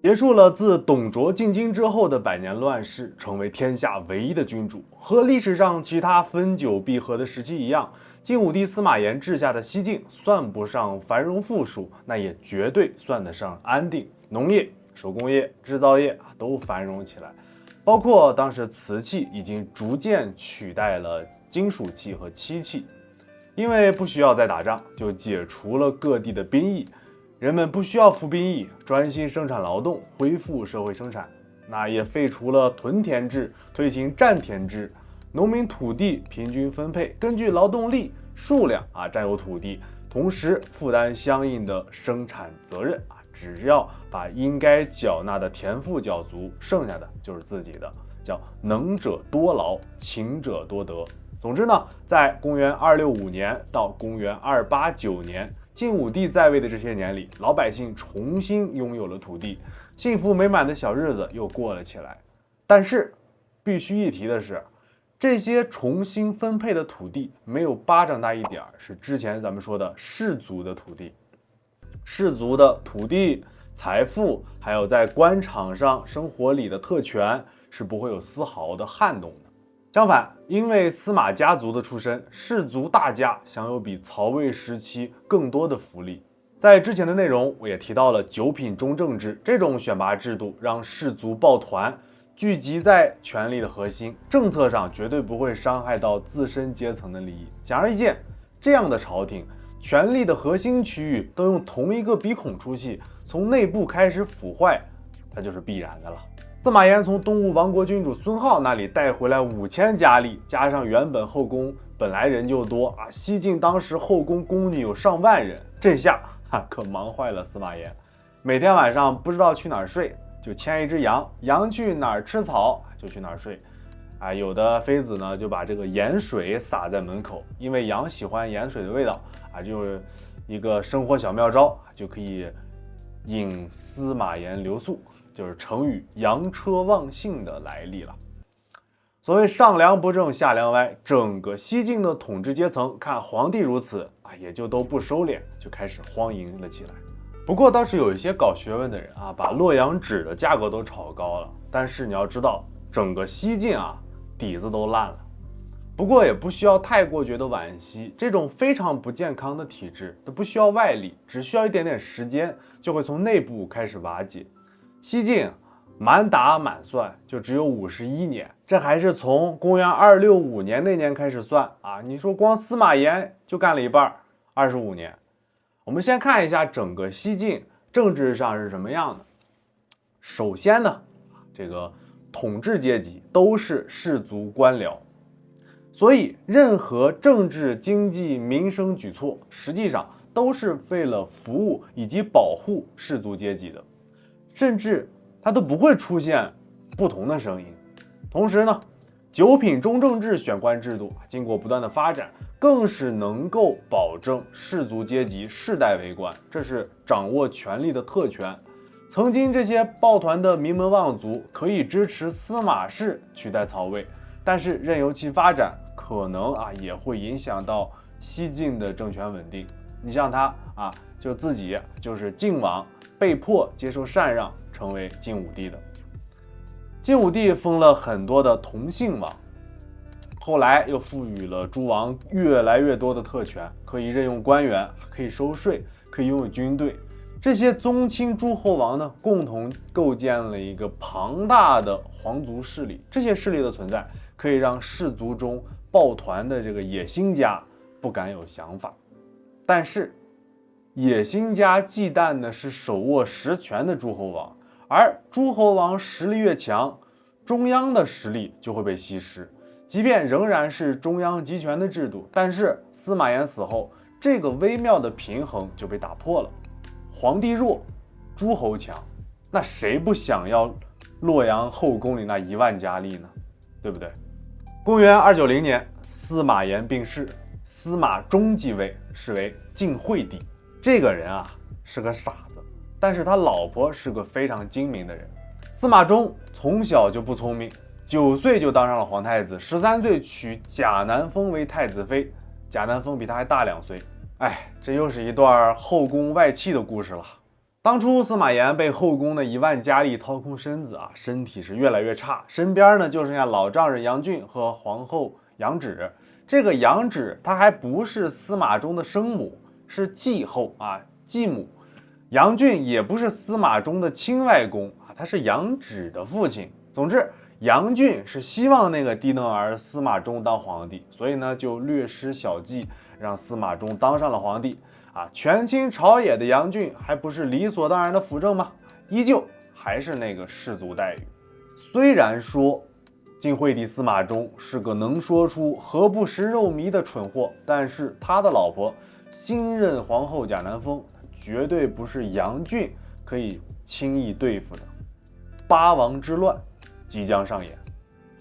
结束了自董卓进京之后的百年乱世，成为天下唯一的君主。和历史上其他分久必合的时期一样，晋武帝司马炎治下的西晋算不上繁荣富庶，那也绝对算得上安定。农业、手工业、制造业都繁荣起来，包括当时瓷器已经逐渐取代了金属器和漆器，因为不需要再打仗，就解除了各地的兵役。人们不需要服兵役，专心生产劳动，恢复社会生产。那也废除了屯田制，推行占田制，农民土地平均分配，根据劳动力数量占有土地，同时负担相应的生产责任只要把应该缴纳的田赋缴足，剩下的就是自己的，叫能者多劳，勤者多得。总之呢，在公元265年到公元289年。晋武帝在位的这些年里，老百姓重新拥有了土地，幸福美满的小日子又过了起来。但是，必须一提的是，这些重新分配的土地没有巴掌大一点是之前咱们说的氏族的土地。氏族的土地、财富，还有在官场上生活里的特权，是不会有丝毫的撼动的。相反，因为司马家族的出身，氏族大家享有比曹魏时期更多的福利。在之前的内容，我也提到了九品中正制这种选拔制度，让氏族抱团，聚集在权力的核心，政策上绝对不会伤害到自身阶层的利益。显而易见，这样的朝廷，权力的核心区域都用同一个鼻孔出气，从内部开始腐坏，它就是必然的了。司马炎从东吴亡国君主孙皓那里带回来5000佳丽，加上原本后宫本来人就多西晋当时后宫宫女有上万人，这下可忙坏了司马炎。每天晚上不知道去哪儿睡，就牵一只羊，羊去哪儿吃草就去哪儿睡。有的妃子呢就把这个盐水洒在门口，因为羊喜欢盐水的味道就是一个生活小妙招，就可以引司马炎留宿。就是成语扬车忘信的来历了。所谓上梁不正下梁歪，整个西晋的统治阶层看皇帝如此也就都不收敛，就开始荒淫了起来。不过倒是有一些搞学问的人把洛阳纸的价格都炒高了，但是你要知道，整个西晋底子都烂了。不过也不需要太过觉得惋惜，这种非常不健康的体制都不需要外力，只需要一点点时间，就会从内部开始瓦解。西晋满打满算就只有51年，这还是从公元265年那年开始算你说光司马炎就干了一半，25年。我们先看一下整个西晋政治上是什么样的。首先呢，这个统治阶级都是士族官僚，所以任何政治、经济、民生举措，实际上都是为了服务以及保护士族阶级的。甚至它都不会出现不同的声音。同时呢，九品中正制选官制度经过不断的发展，更是能够保证士族阶级世代为官，这是掌握权力的特权。曾经这些抱团的名门望族可以支持司马氏取代曹魏，但是任由其发展，可能也会影响到西晋的政权稳定。你像他就自己就是晋王，被迫接受禅让，成为晋武帝的。晋武帝封了很多的同姓王，后来又赋予了诸王越来越多的特权，可以任用官员，可以收税，可以拥有军队。这些宗亲诸侯王呢，共同构建了一个庞大的皇族势力。这些势力的存在，可以让士族中抱团的这个野心家不敢有想法。但是野心家忌惮的是手握实权的诸侯王，而诸侯王实力越强，中央的实力就会被稀释。即便仍然是中央集权的制度，但是司马炎死后，这个微妙的平衡就被打破了。皇帝弱，诸侯强，那谁不想要洛阳后宫里那1万佳丽呢？对不对？公元290年，司马炎病逝，司马衷继位，是为晋惠帝。这个人是个傻子，但是他老婆是个非常精明的人。司马衷从小就不聪明，9岁就当上了皇太子，13岁娶贾南风为太子妃，贾南风比他还大2岁。这又是一段后宫外戚的故事了。当初司马炎被后宫的1万佳丽掏空身子啊，身体是越来越差，身边呢就剩下老丈人杨俊和皇后杨芷。这个杨芷她还不是司马衷的生母，是继后啊，继母。杨俊也不是司马衷的亲外公啊，他是杨芷的父亲。总之，杨俊是希望那个低能儿司马衷当皇帝，所以呢就略施小计，让司马衷当上了皇帝。权倾朝野的杨俊还不是理所当然的辅政吗？依旧还是那个士族待遇。虽然说晋惠帝司马衷是个能说出何不食肉糜的蠢货，但是他的老婆新任皇后贾南风绝对不是杨俊可以轻易对付的。八王之乱即将上演。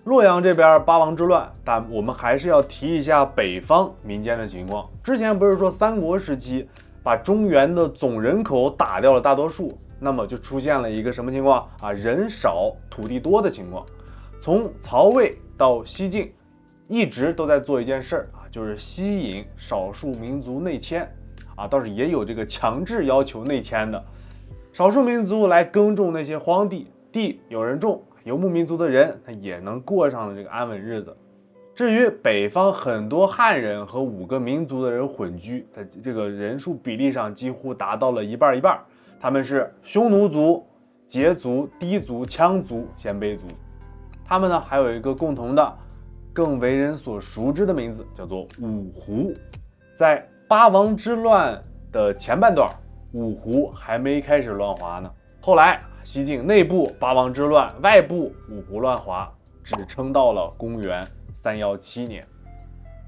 洛阳这边八王之乱，但我们还是要提一下北方民间的情况。之前不是说三国时期把中原的总人口打掉了大多数，那么就出现了一个什么情况啊？人少土地多的情况。从曹魏到西晋，一直都在做一件事儿啊，就是吸引少数民族内迁啊，倒是也有这个强制要求内迁的，少数民族来耕种那些荒地，地有人种。游牧民族的人，他也能过上了这个安稳日子。至于北方很多汉人和5个民族的人混居，在这个人数比例上几乎达到了一半一半。他们是匈奴族、羯族、氐族、羌族、鲜卑族。他们呢还有一个共同的、更为人所熟知的名字，叫做五胡。在八王之乱的前半段，五胡还没开始乱华呢。后来西晋内部八王之乱，外部五胡乱华，只撑到了公元317年。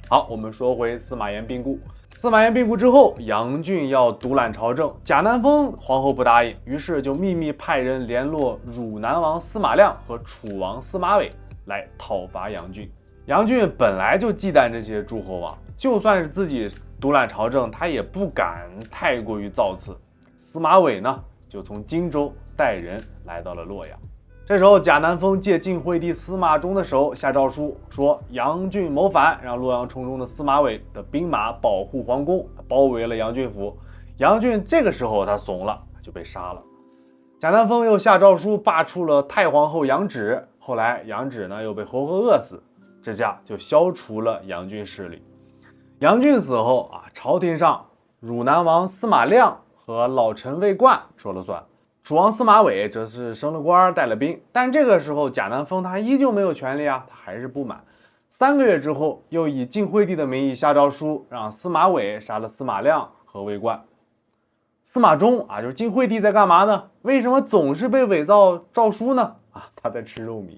好，我们说回司马炎病故。司马炎病故之后，杨俊要独揽朝政，贾南风皇后不答应，于是就秘密派人联络汝南王司马亮和楚王司马玮来讨伐杨俊。杨俊本来就忌惮这些诸侯王，就算是自己独揽朝政，他也不敢太过于造次。司马玮呢，就从荆州带人来到了洛阳。这时候贾南风借晋惠帝司马衷的手下诏书，说杨俊谋反，让洛阳城中的司马玮的兵马保护皇宫，包围了杨俊府。杨俊这个时候他怂了，就被杀了。贾南风又下诏书罢黜了太皇后杨芷，后来杨芷呢又被活活饿死，这下就消除了杨俊势力。杨俊死后啊，朝廷上汝南王司马亮和老臣魏冠说了算。楚王司马玮则是升了官带了兵，但这个时候贾南风他依旧没有权利啊，他还是不满。3个月之后，又以晋惠帝的名义下诏书，让司马玮杀了司马亮和魏冠。司马衷啊，就是晋惠帝在干嘛呢？为什么总是被伪造诏书呢？啊，他在吃肉糜。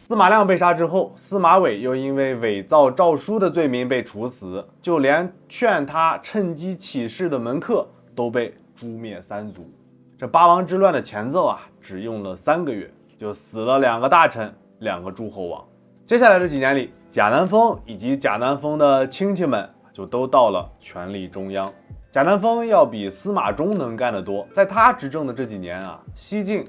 司马亮被杀之后，司马玮又因为伪造诏书的罪名被处死，就连劝他趁机起事的门客都被诛灭3族。这八王之乱的前奏啊，只用了3个月，就死了2个大臣，2个诸侯王。接下来这几年里，贾南风以及贾南风的亲戚们就都到了权力中央。贾南风要比司马衷能干得多，在他执政的这几年啊，西晋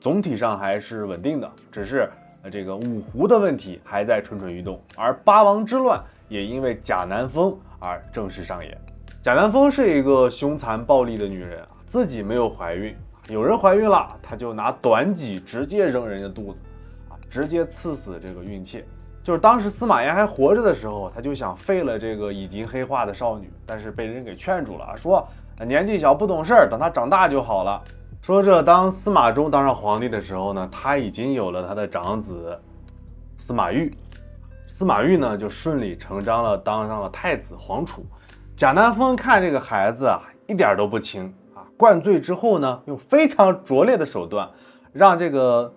总体上还是稳定的，只是这个五胡的问题还在蠢蠢欲动，而八王之乱也因为贾南风而正式上演。贾南风是一个凶残暴力的女人啊，自己没有怀孕，有人怀孕了，她就拿短戟直接扔人家肚子啊，直接刺死这个孕妾。就是当时司马炎还活着的时候，他就想废了这个已经黑化的少女，但是被人给劝住了，说年纪小不懂事儿，等她长大就好了。说这当司马衷当上皇帝的时候呢，他已经有了他的长子司马昱，司马昱呢就顺理成章了当上了太子皇储。贾南风看这个孩子啊一点都不轻啊，灌醉之后呢，用非常拙劣的手段让这个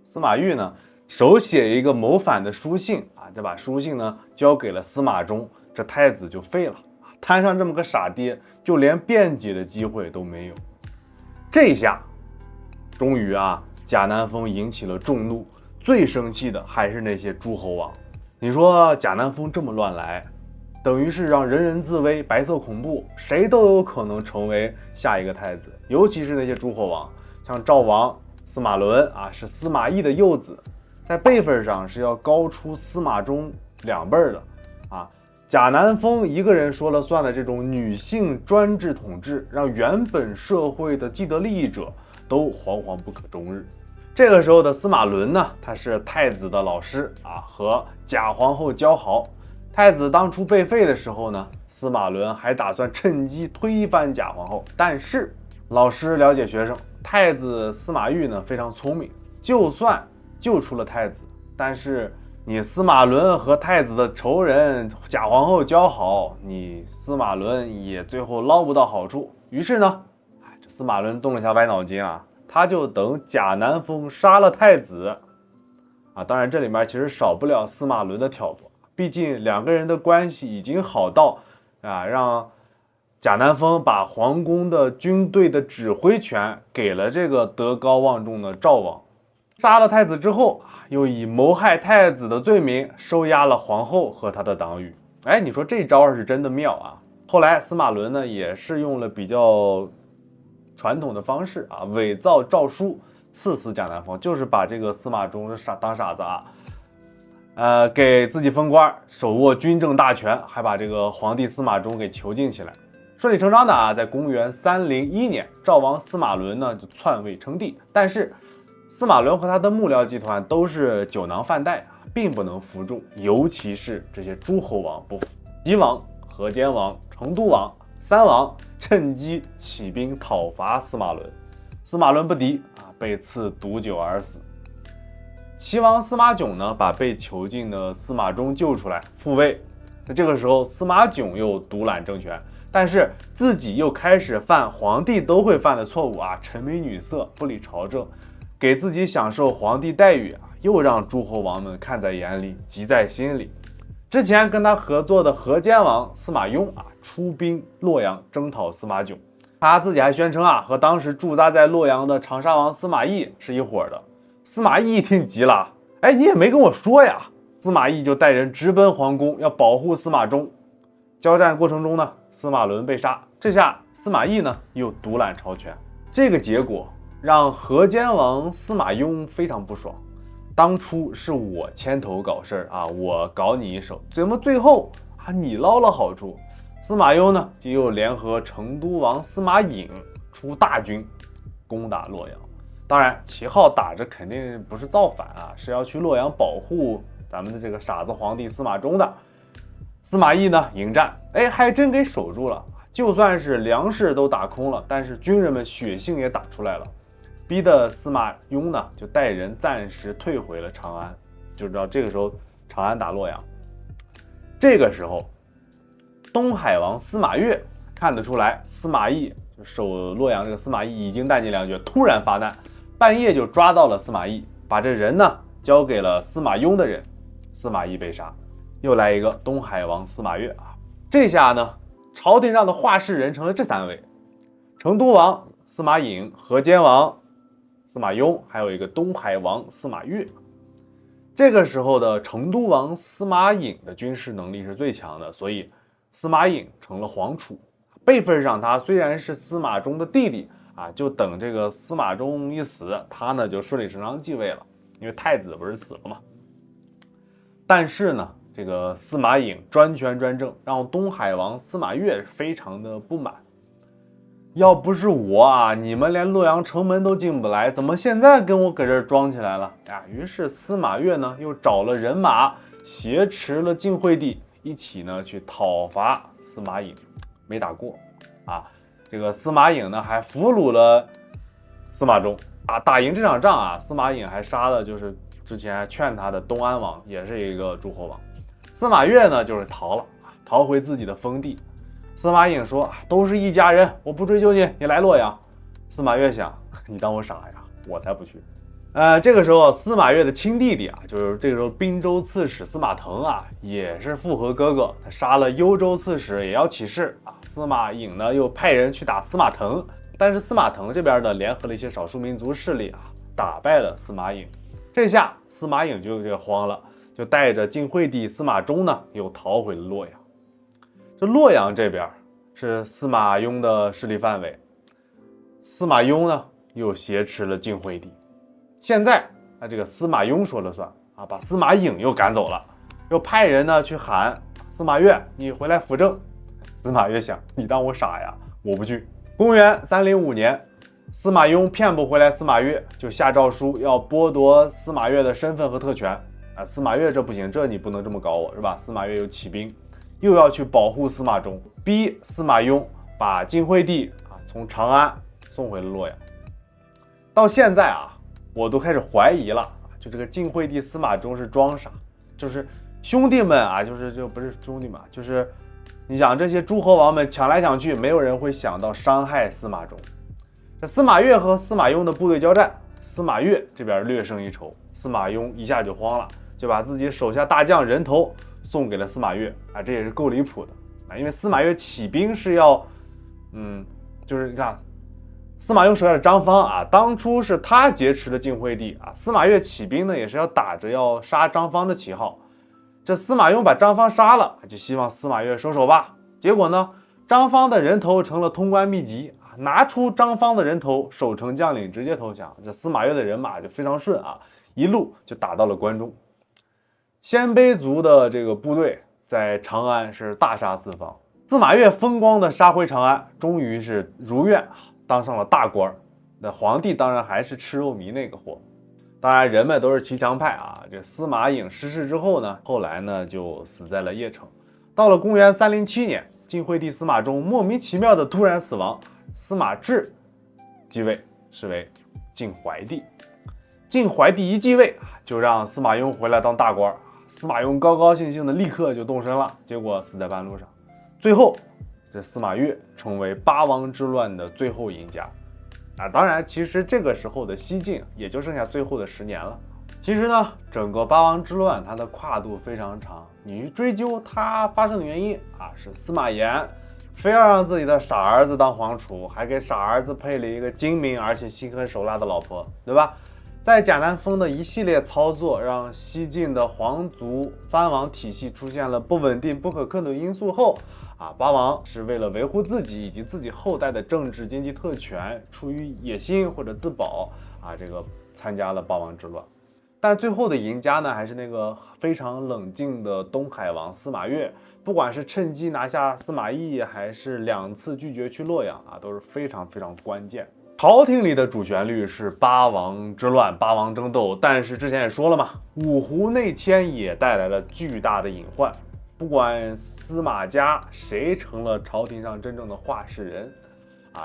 司马昱呢手写一个谋反的书信啊，这把书信呢交给了司马衷，这太子就废了啊，摊上这么个傻爹，就连辩解的机会都没有。这一下终于啊，贾南风引起了众怒，最生气的还是那些诸侯王。你说贾南风这么乱来，等于是让人人自危，白色恐怖，谁都有可能成为下一个太子，尤其是那些诸侯王，像赵王司马伦啊，是司马懿的幼子，在辈分上是要高出司马衷2辈的啊。贾南风一个人说了算的这种女性专制统治，让原本社会的既得利益者都惶惶不可终日。这个时候的司马伦呢，他是太子的老师啊，和贾皇后交好。太子当初被废的时候呢，司马伦还打算趁机推翻贾皇后，但是老师了解学生，太子司马懿呢非常聪明，就算救出了太子，但是你司马伦和太子的仇人贾皇后交好，你司马伦也最后捞不到好处。于是呢，这司马伦动了一下歪脑筋啊，他就等贾南风杀了太子啊。当然这里面其实少不了司马伦的挑拨，毕竟两个人的关系已经好到啊，让贾南风把皇宫的军队的指挥权给了这个德高望重的赵王。杀了太子之后，又以谋害太子的罪名收押了皇后和他的党羽。哎，你说这招是真的妙啊！后来司马伦呢，也是用了比较传统的方式啊，伪造诏书赐死贾南风，就是把这个司马衷当傻子啊，给自己封官，手握军政大权，还把这个皇帝司马衷给囚禁起来。顺理成章的啊，在公元301年，赵王司马伦呢就篡位称帝，但是司马伦和他的幕僚集团都是酒囊饭袋啊，并不能服众，尤其是这些诸侯王不服。齐王、河间王、成都王三王趁机起兵讨伐司马伦，司马伦不敌啊，被赐毒酒而死。齐王司马囧呢，把被囚禁的司马衷救出来复位。那这个时候，司马囧又独揽政权，但是自己又开始犯皇帝都会犯的错误啊，沉迷女色，不理朝政，给自己享受皇帝待遇啊，又让诸侯王们看在眼里，急在心里。之前跟他合作的河间王司马雍啊，出兵洛阳征讨司马囧，他自己还宣称啊，和当时驻扎在洛阳的长沙王司马懿是一伙的。司马懿一听急了，哎，你也没跟我说呀！司马懿就带人直奔皇宫，要保护司马衷。交战过程中呢，司马伦被杀，这下司马懿呢又独揽朝权。这个结果让河间王司马雍非常不爽。当初是我牵头搞事啊，我搞你一手，怎么最后啊你捞了好处？司马雍呢就又联合成都王司马颖出大军攻打洛阳。当然旗号打着肯定不是造反啊，是要去洛阳保护咱们的这个傻子皇帝司马衷的。司马懿呢迎战，哎，还真给守住了。就算是粮食都打空了，但是军人们血性也打出来了，逼得司马雍呢就带人暂时退回了长安。就知道这个时候长安打洛阳。这个时候东海王司马越看得出来司马懿就守洛阳这个司马懿已经弹尽粮绝，突然发难，半夜就抓到了司马懿，把这人呢交给了司马雍的人，司马懿被杀。又来一个东海王司马越啊，这下呢朝廷上的话事人成了这三位：成都王司马颖、河间王司马雍，还有一个东海王司马越。这个时候的成都王司马颖的军事能力是最强的，所以司马颖成了皇储。辈分上他虽然是司马衷的弟弟啊，就等这个司马衷一死，他呢就顺理成章继位了，因为太子不是死了吗？但是呢，这个司马颖专权专政，让东海王司马越非常的不满。要不是我啊，你们连洛阳城门都进不来，怎么现在跟我搁这儿装起来了呀？于是司马越呢又找了人马，挟持了晋惠帝，一起呢去讨伐司马颖，没打过啊。这个司马颖呢还俘虏了司马衷啊。打赢这场仗啊，司马颖还杀了就是之前劝他的东安王，也是一个诸侯王。司马越呢就是逃回自己的封地。司马颖说都是一家人，我不追究你，你来洛阳。司马越想，你当我傻呀，我才不去。这个时候司马越的亲弟弟啊，就是这个时候滨州刺史司马腾啊，也是附和哥哥，他杀了幽州刺史，也要起事啊。司马颖呢又派人去打司马腾，但是司马腾这边呢联合了一些少数民族势力啊，打败了司马颖。这下司马颖就慌了，就带着晋惠帝司马衷呢又逃回了洛阳。这洛阳这边是司马雍的势力范围，司马雍呢又挟持了晋惠帝。现在这个司马雍说了算啊，把司马颖又赶走了，又派人呢去喊司马越，你回来辅政。司马越想，你当我傻呀？我不去。公元305年，司马雍骗不回来司马越，就下诏书要剥夺司马越的身份和特权。啊，司马越这不行，这你不能这么搞我，是吧？司马越又起兵，又要去保护司马衷，逼司马雍把晋惠帝从长安送回了洛阳。到现在我都开始怀疑了，就这个晋惠帝司马衷是装傻，就是兄弟们就不是兄弟们，就是你想这些诸侯王们抢来抢去，没有人会想到伤害司马衷。这司马越和司马雍的部队交战，司马越这边略胜一筹，司马雍一下就慌了，就把自己手下大将人头送给了司马越这也是够离谱的因为司马越起兵是要就是你看司马雍手下的张方当初是他劫持了晋惠帝司马越起兵呢也是要打着要杀张方的旗号。这司马雍把张方杀了，就希望司马越收手吧。结果呢，张方的人头成了通关秘籍，拿出张方的人头，守城将领直接投降。这司马越的人马就非常顺一路就打到了关中。鲜卑族的这个部队在长安是大杀四方，司马越风光的杀回长安，终于是如愿当上了大官。那皇帝当然还是吃肉糜那个货。当然人们都是骑墙派这司马颖失势之后呢，后来呢就死在了邺城。到了公元307年，晋惠帝司马衷莫名其妙的突然死亡，司马炽继位，是为晋怀帝。晋怀帝一继位就让司马雍回来当大官，司马雍高高兴兴的立刻就动身了，结果死在半路上。最后这司马越成为八王之乱的最后赢家。当然其实这个时候的西晋也就剩下最后的10年了。其实呢，整个八王之乱它的跨度非常长，你去追究它发生的原因是司马炎非要让自己的傻儿子当皇储，还给傻儿子配了一个精明而且心狠手辣的老婆，对吧？在贾南风的一系列操作，让西晋的皇族藩王体系出现了不稳定不可控的因素后八王是为了维护自己以及自己后代的政治经济特权，出于野心或者自保这个参加了八王之乱。但最后的赢家呢，还是那个非常冷静的东海王司马越。不管是趁机拿下司马懿，还是2次拒绝去洛阳都是非常非常关键。朝廷里的主旋律是八王之乱、八王争斗，但是之前也说了嘛，五胡内迁也带来了巨大的隐患。不管司马家谁成了朝廷上真正的话事人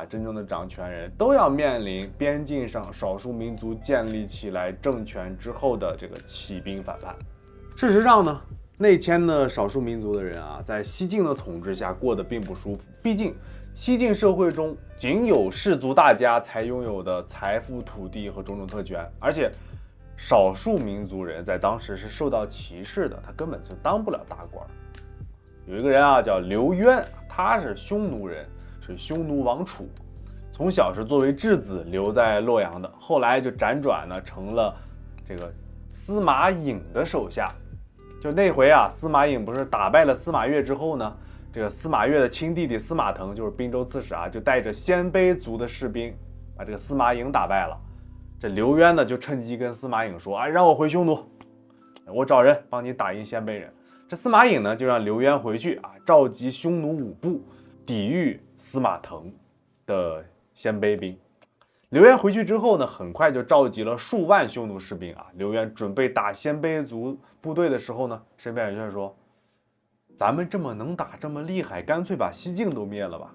真正的掌权人，都要面临边境上少数民族建立起来政权之后的这个起兵反叛。事实上呢，内迁的少数民族的人在西晋的统治下过得并不舒服。毕竟西晋社会中仅有氏族大家才拥有的财富、土地和种种特权，而且少数民族人在当时是受到歧视的，他根本就当不了大官。有一个人叫刘渊，他是匈奴人，是匈奴王储，从小是作为质子留在洛阳的，后来就辗转成了这个司马颖的手下。就那回司马颖不是打败了司马越之后呢，这个司马越的亲弟弟司马腾就是滨州刺史就带着鲜卑族的士兵把这个司马颖打败了。这刘渊呢就趁机跟司马颖说让我回匈奴，我找人帮你打赢鲜卑人。这司马颖呢就让刘渊回去召集匈奴5部抵御司马腾的鲜卑兵。刘渊回去之后呢，很快就召集了数万匈奴士兵刘渊准备打鲜卑族部队的时候呢，身边人就说，咱们这么能打这么厉害，干脆把西晋都灭了吧。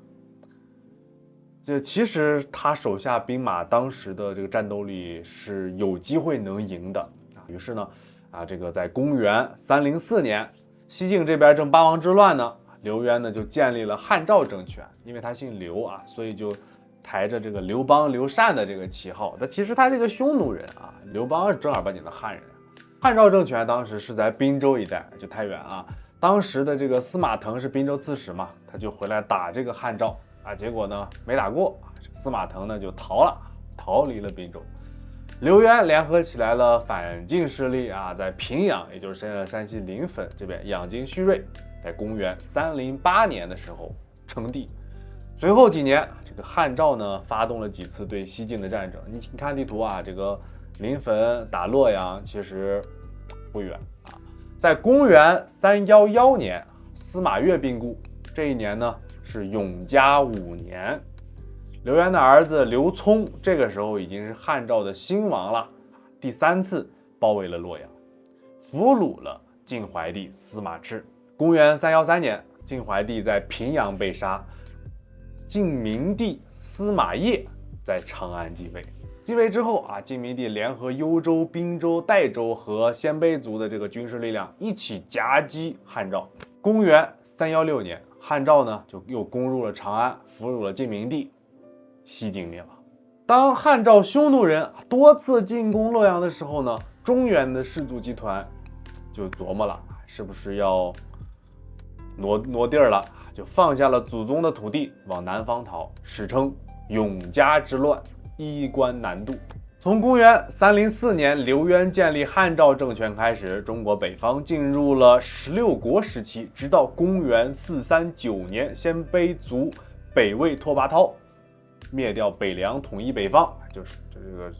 这其实他手下兵马当时的这个战斗力是有机会能赢的于是呢这个在公元304年，西晋这边正八王之乱呢，刘渊呢就建立了汉赵政权。因为他姓刘所以就抬着这个刘邦、刘禅的这个旗号。但其实他这个匈奴人刘邦是正儿八经的汉人。汉赵政权当时是在滨州一带，就太原当时的这个司马腾是滨州刺史嘛，他就回来打这个汉赵结果呢没打过，司马腾呢就逃离了滨州。刘渊联合起来了反晋势力在平阳，也就是现在的山西临汾这边养精蓄锐，在公元308年的时候称帝。随后几年，这个汉赵呢发动了几次对西晋的战争。你看地图这个临汾打洛阳其实不远在公元311年，司马越病故，这一年呢是永嘉5年。刘渊的儿子刘聪这个时候已经是汉赵的新王了，第3次包围了洛阳，俘虏了晋怀帝司马炽。公元313年，晋怀帝在平阳被杀，晋明帝司马邺在长安继位。继位之后啊，晋明帝联合幽州、滨州、代州和鲜卑族的这个军事力量一起夹击汉赵。公元316年，汉赵呢就又攻入了长安，俘虏了晋明帝，西晋灭亡。当汉赵匈奴人多次进攻洛阳的时候呢，中原的氏族集团就琢磨了，是不是要挪地儿了，就放下了祖宗的土地，往南方逃，史称永嘉之乱，衣冠南渡。从公元304年刘渊建立汉赵政权开始，中国北方进入了16国时期，直到公元439年，鲜卑族北魏拓跋焘灭掉北凉，统一北方，就是这个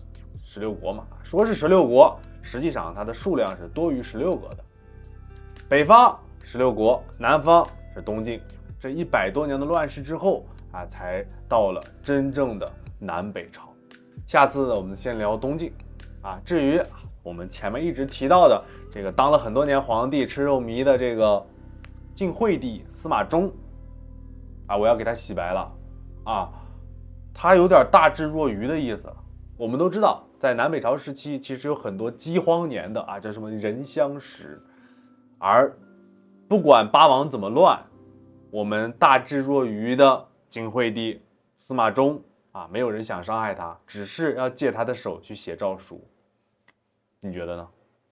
16国嘛。说是16国，实际上它的数量是多于16个的。北方16国，南方是东晋。这100多年的乱世之后啊，才到了真正的南北朝。下次我们先聊东晋啊。至于我们前面一直提到的这个当了很多年皇帝吃肉糜的这个晋惠帝司马衷啊，我要给他洗白了啊，他有点大智若愚的意思。我们都知道，在南北朝时期其实有很多饥荒年的啊，叫什么人相食，而不管八王怎么乱，我们大智若愚的晋惠帝司马衷啊，没有人想伤害他，只是要借他的手去写诏书。你觉得呢？